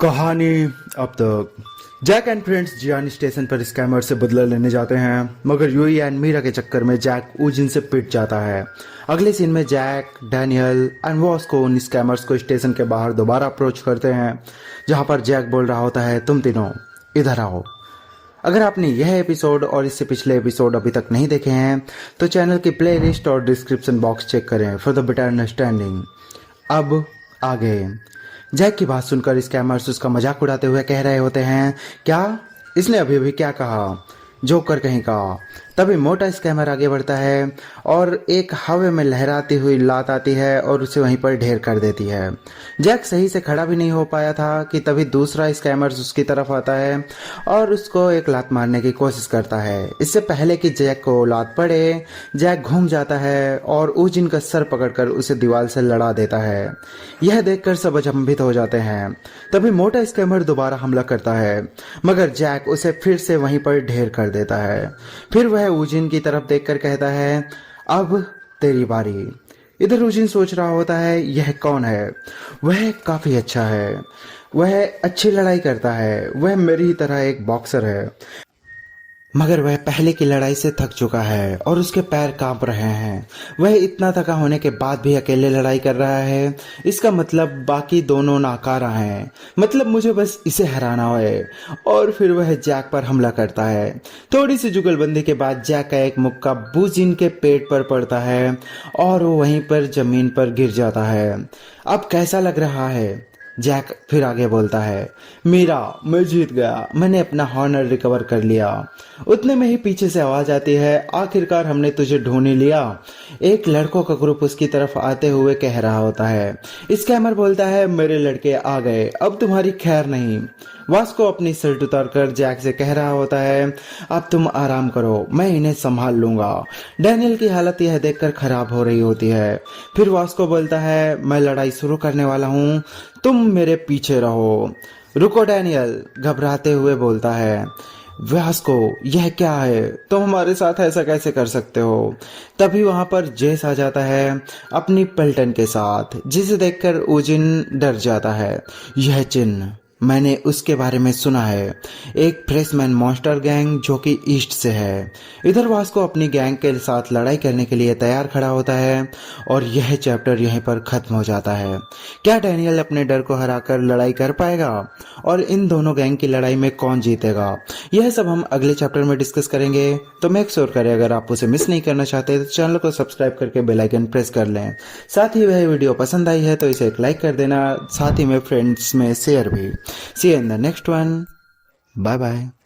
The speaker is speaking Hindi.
कहानी अब तक। जैक एंड फ्रेंड्स जियानी स्टेशन पर स्कैमर से बदला लेने जाते हैं, मगर यूई एंड मीरा के चक्कर में जैक ऊजिन से पिट जाता है। अगले सीन में जैक, डैनियल एंड वॉस को उन स्कैमर्स को स्टेशन के बाहर दोबारा अप्रोच करते हैं, जहां पर जैक बोल रहा होता है, तुम तीनों इधर आओ। अगर आपने यह एपिसोड और इससे पिछले एपिसोड अभी तक नहीं देखे हैं तो चैनल की प्लेलिस्ट और डिस्क्रिप्शन बॉक्स चेक करें फॉर द बेटर अंडरस्टैंडिंग। अब आगे। जैक की बात सुनकर स्कैमर्स उसका मजाक उड़ाते हुए कह रहे होते हैं, क्या इसने अभी अभी क्या कहा, जोकर कहीं का। तभी मोटा स्कैमर आगे बढ़ता है और एक हवा में लहराती हुई लात आती है और उसे वहीं पर ढेर कर देती है। जैक सही से खड़ा भी नहीं हो पाया था कि तभी दूसरा स्कैमर उसकी तरफ आता है और उसको एक लात मारने की कोशिश करता है। इससे पहले कि जैक को लात पड़े, जैक घूम जाता है और ऊजिन का सर पकड़कर उसे दीवार से लड़ा देता है। यह देखकर सब अचंभित हो जाते हैं। तभी मोटा स्कैमर दोबारा हमला करता है, मगर जैक उसे फिर से वहीं पर ढेर कर देता है। फिर वह ऊजिन की तरफ देखकर कहता है, अब तेरी बारी। इधर ऊजिन सोच रहा होता है, यह कौन है। वह काफी अच्छा है, वह अच्छी लड़ाई करता है, वह मेरी ही तरह एक बॉक्सर है, मगर वह पहले की लड़ाई से थक चुका है और उसके पैर कांप रहे हैं। वह इतना थका होने के बाद भी अकेले लड़ाई कर रहा है। इसका मतलब बाकी दोनों नाकारा हैं। मतलब मुझे बस इसे हराना है। और फिर वह जैक पर हमला करता है। थोड़ी सी जुगलबंदी के बाद जैक का एक मुक्का बूजिन के पेट पर पड़ता है और वो वहीं पर जमीन पर गिर जाता है। अब कैसा लग रहा है? जैक फिर आगे बोलता है, मीरा, मैं जीत गया, मैंने अपना हॉनर रिकवर कर लिया। उतने में ही पीछे से आवाज आती है, आखिरकार हमने तुझे ढूंढ ही लिया। एक लड़कों का ग्रुप उसकी तरफ आते हुए कह रहा होता है। स्कैमर बोलता है, मेरे लड़के आ गए, अब तुम्हारी खैर नहीं। वास्को अपनी शर्ट उतारकर जैक से कह रहा होता है, अब तुम आराम करो, मैं इन्हें संभाल लूंगा। डैनियल की हालत यह देखकर खराब हो रही होती है। फिर वास्को बोलता है, मैं लड़ाई शुरू करने वाला हूँ, तुम मेरे पीछे रहो। रुको, डैनियल घबराते हुए बोलता है। वास्को, यह क्या है, तुम हमारे साथ ऐसा कैसे कर सकते हो। तभी वहां पर जेस आ जाता है अपनी पल्टन के साथ, जिसे देखकर ऊजिन डर जाता है। यह चिन्ह मैंने उसके बारे में सुना है, एक फ्रेशमैन मॉन्स्टर गैंग जो कि ईस्ट से है। इधर वास्को अपनी गैंग के साथ लड़ाई करने के लिए तैयार खड़ा होता है और यह चैप्टर यहीं पर खत्म हो जाता है। क्या डैनियल अपने डर को हराकर लड़ाई कर पाएगा और इन दोनों गैंग की लड़ाई में कौन जीतेगा, यह सब हम अगले चैप्टर में डिस्कस करेंगे। तो मेक श्योर करें, अगर आप उसे मिस नहीं करना चाहते तो चैनल को सब्सक्राइब करके बेल आइकन प्रेस कर लें। साथ ही वह वीडियो पसंद आई है तो इसे एक लाइक कर देना, साथ ही में फ्रेंड्स में शेयर भी। See you in the next one. Bye bye.